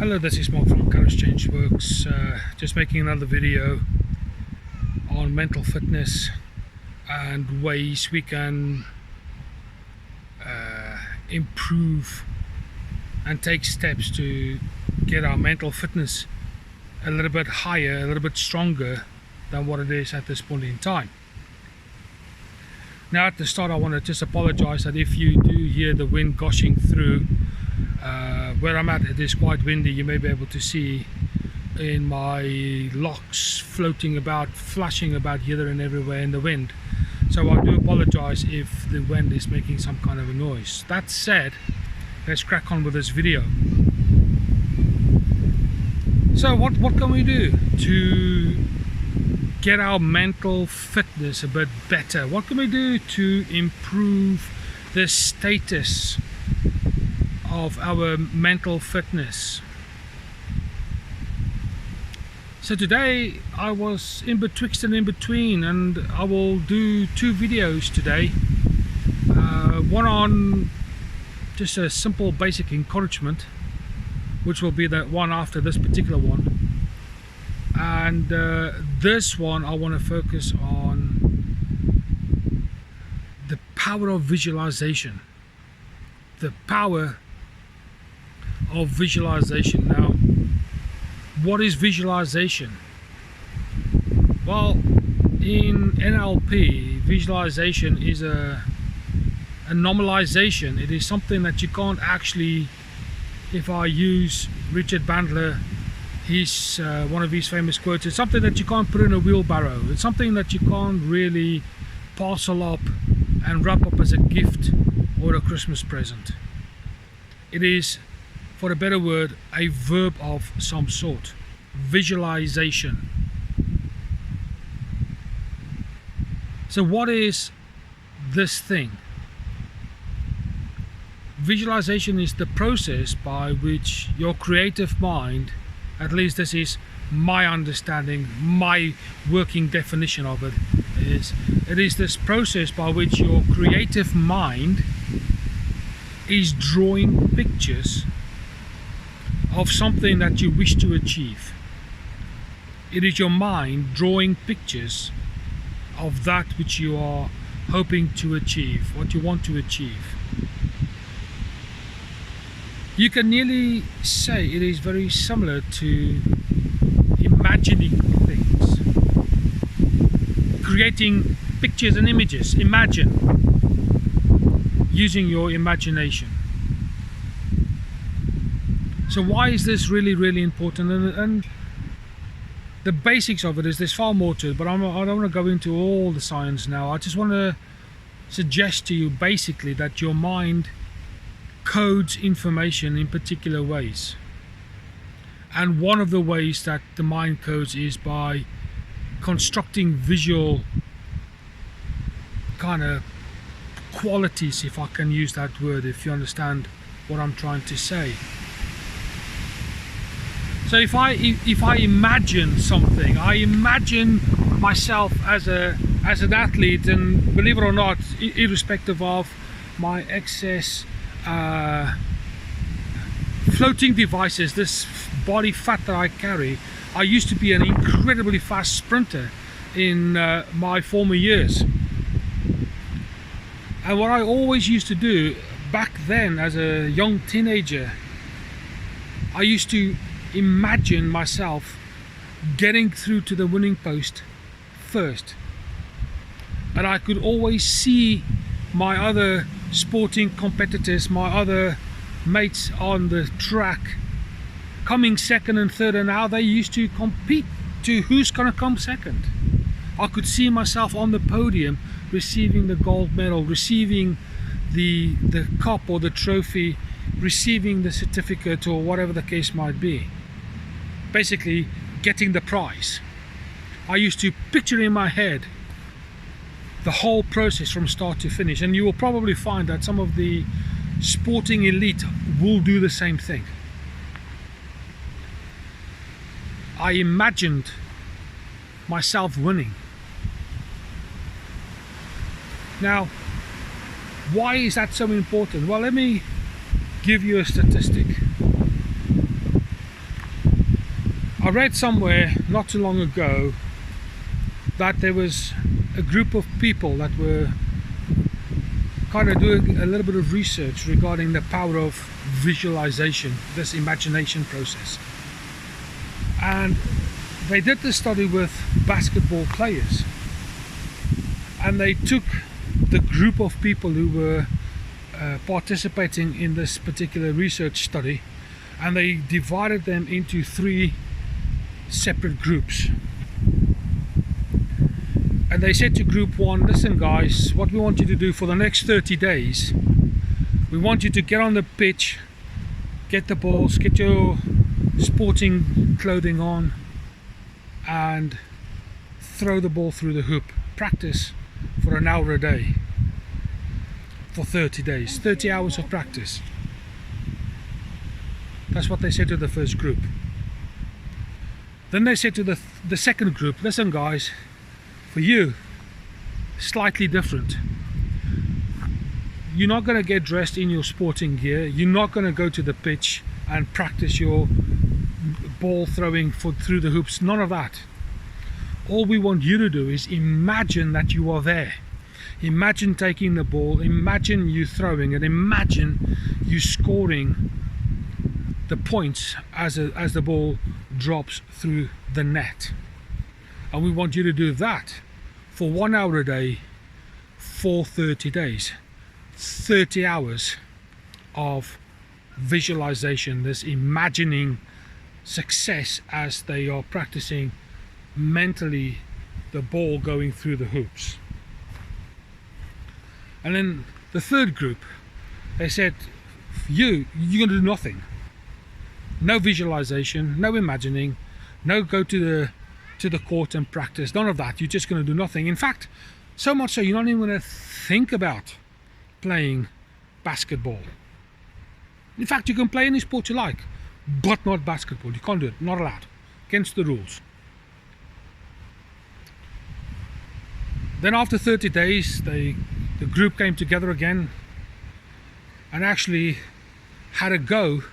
Hello, this is Mark from Courage Change Works. Just making another video on mental fitness and ways we can improve and take steps to get our mental fitness a little bit higher, a little bit stronger than what it is at this point in time. Now at the start, I want to just apologize that if you do hear the wind gushing through where I'm at, it is quite windy. You may be able to see in my locks floating about, flashing about here and everywhere in the wind. So I do apologize if the wind is making some kind of a noise. That said, let's crack on with this video. So what can we do to get our mental fitness a bit better? What can we do to improve the status of our mental fitness? So today I was in betwixt and in between, and I will do two videos today. One on just a simple basic encouragement, which will be the one after this particular one, and this one I want to focus on the power of visualization. The power of visualization. Now, what is visualization? Well, in NLP, visualization is a normalization. It is something that you can't actually, if I use Richard Bandler, he's one of his famous quotes, it's something that you can't put in a wheelbarrow. It's something that you can't really parcel up and wrap up as a gift or a Christmas present. It is, for a better word, a verb of some sort. Visualization. So what is this thing? Visualization is the process by which your creative mind, at least this is my understanding, my working definition of it is this process by which your creative mind is drawing pictures of something that you wish to achieve. It is your mind drawing pictures of that which you are hoping to achieve, what you want to achieve. You can nearly say it is very similar to imagining things, creating pictures and images. Imagine, using your imagination. So why is this really important? And the basics of it is there's far more to it, but I don't want to go into all the science now. I just want to suggest to you basically that your mind codes information in particular ways. And one of the ways that the mind codes is by constructing visual kind of qualities, if I can use that word, if you understand what I'm trying to say. So if I imagine something, I imagine myself as an athlete, and believe it or not, irrespective of my excess floating devices, this body fat that I carry, I used to be an incredibly fast sprinter in my former years. And what I always used to do back then as a young teenager, I used to imagine myself getting through to the winning post first. And I could always see my other sporting competitors, my other mates on the track, coming second and third, and how they used to compete to who's going to come second. I could see myself on the podium receiving the gold medal, receiving the cup or the trophy, receiving the certificate or whatever the case might be. Basically getting the prize. I used to picture in my head the whole process from start to finish, and you will probably find that some of the sporting elite will do the same thing. I imagined myself winning. Now, why is that so important? Well, let me give you a statistic. I read somewhere not too long ago that there was a group of people that were kind of doing a little bit of research regarding the power of visualization, this imagination process. And they did this study with basketball players, and they took the group of people who were participating in this particular research study, and they divided them into 3 separate groups. And they said to group 1, listen guys, what we want you to do for the next 30 days, we want you to get on the pitch, get the balls, get your sporting clothing on, and throw the ball through the hoop. Practice for an hour a day for 30 days, 30 hours of practice. That's what they said to the first group. Then they said to the second group, listen guys, for you, slightly different. You're not going to get dressed in your sporting gear. You're not going to go to the pitch and practice your ball throwing through the hoops. None of that. All we want you to do is imagine that you are there. Imagine taking the ball, imagine you throwing, and imagine you scoring the points as the ball drops through the net. And we want you to do that for 1 hour a day for 30 days. 30 hours of visualization, this imagining success as they are practicing mentally the ball going through the hoops. And then the third group, they said, you're going to do nothing. No visualization, no imagining, no go to the court and practice, none of that. You're just going to do nothing. In fact, so much so you're not even going to think about playing basketball. In fact, you can play any sport you like, but not basketball. You can't do it, not allowed, against the rules. Then after 30 days, the group came together again and actually had a go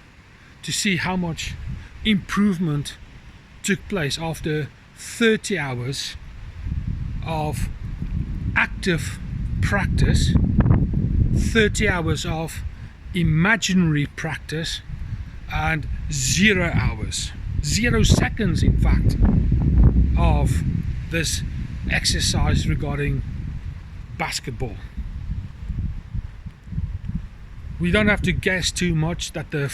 to see how much improvement took place after 30 hours of active practice, 30 hours of imaginary practice, and 0 hours, 0 seconds in fact, of this exercise regarding basketball. We don't have to guess too much that the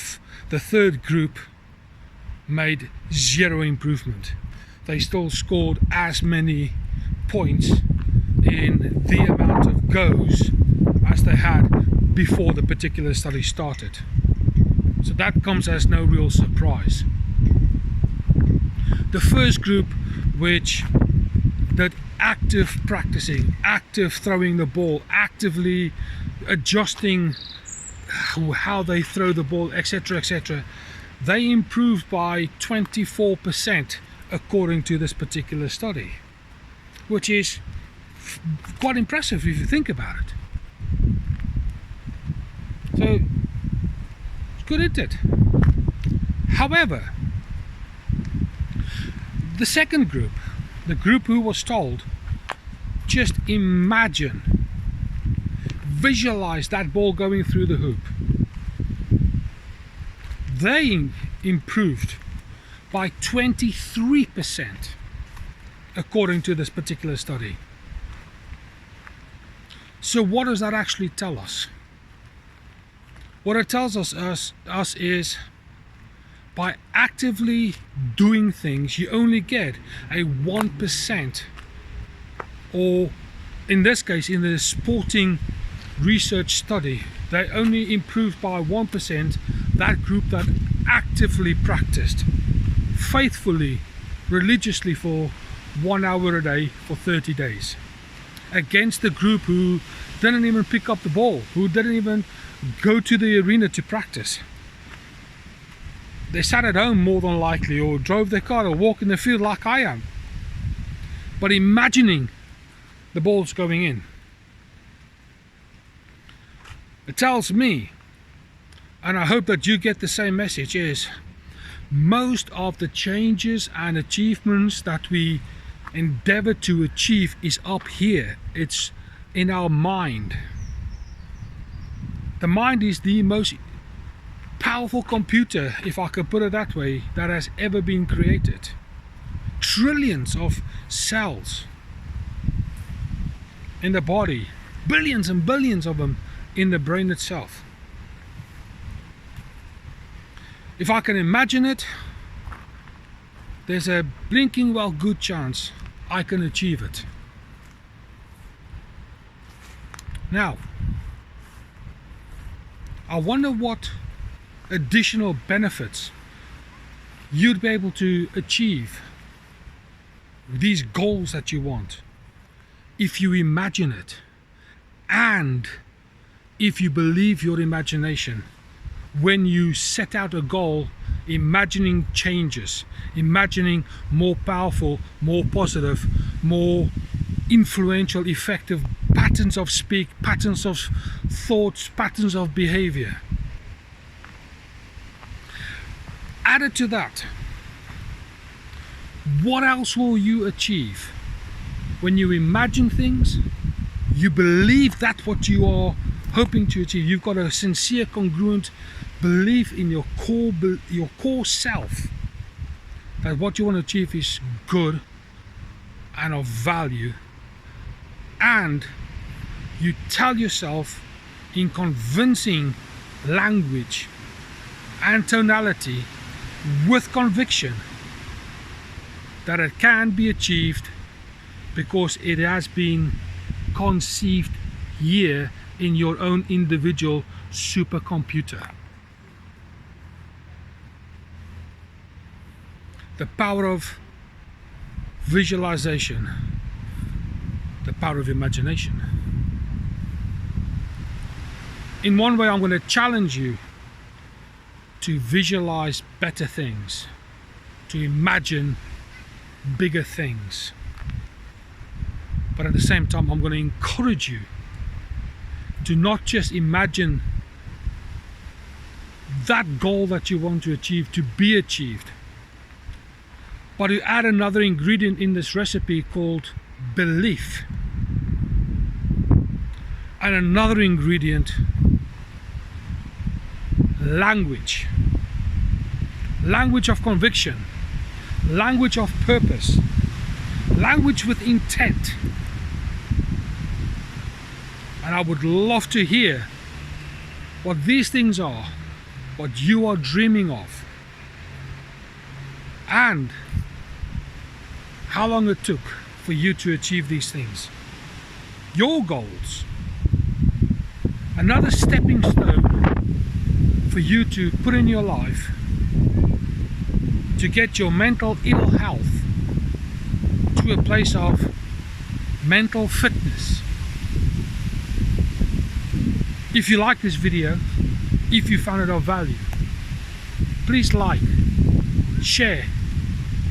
third group made 0 improvement. They still scored as many points in the amount of goes as they had before the particular study started. So that comes as no real surprise. The first group, which did active practicing, active throwing the ball, actively adjusting how they throw the ball, etc., etc., they improved by 24% according to this particular study, which is quite impressive if you think about it. So it's good, isn't it? However, the second group, the group who was told, just imagine, visualize that ball going through the hoop, they improved by 23% according to this particular study. So what does that actually tell us? What it tells us is, by actively doing things, you only get a 1%, or in this case, in the sporting research study, they only improved by 1%, that group that actively practiced faithfully, religiously for 1 hour a day for 30 days, against the group who didn't even pick up the ball, who didn't even go to the arena to practice. They sat at home more than likely, or drove their car, or walked in the field like I am, but imagining the balls going in. It tells me, and I hope that you get the same message, is most of the changes and achievements that we endeavor to achieve is up here. It's in our mind. The mind is the most powerful computer, if I could put it that way, that has ever been created. Trillions of cells in the body, billions and billions of them in the brain itself. If I can imagine it, there's a blinking well good chance I can achieve it. Now, I wonder what additional benefits you'd be able to achieve these goals that you want if you imagine it, and if you believe your imagination. When you set out a goal, imagining changes, imagining more powerful, more positive, more influential, effective patterns of speak, patterns of thoughts, patterns of behavior. Added to that, what else will you achieve? When you imagine things, you believe that's what you are hoping to achieve. You've got a sincere, congruent belief in your core self that what you want to achieve is good and of value, and you tell yourself in convincing language and tonality with conviction that it can be achieved because it has been conceived here in your own individual supercomputer. The power of visualization, the power of imagination. In one way, I'm going to challenge you to visualize better things, to imagine bigger things. But at the same time, I'm going to encourage you to not just imagine that goal that you want to achieve to be achieved, but to add another ingredient in this recipe called belief, and another ingredient, language. Language of conviction, language of purpose, language with intent. And I would love to hear what these things are, what you are dreaming of, and how long it took for you to achieve these things. Your goals. Another stepping stone for you to put in your life to get your mental ill health to a place of mental fitness. If you like this video, if you found it of value, please like, share,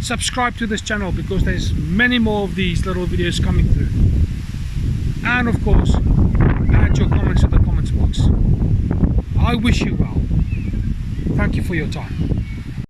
subscribe to this channel, because there's many more of these little videos coming through. And of course, add your comments in the comments box. I wish you well. Thank you for your time.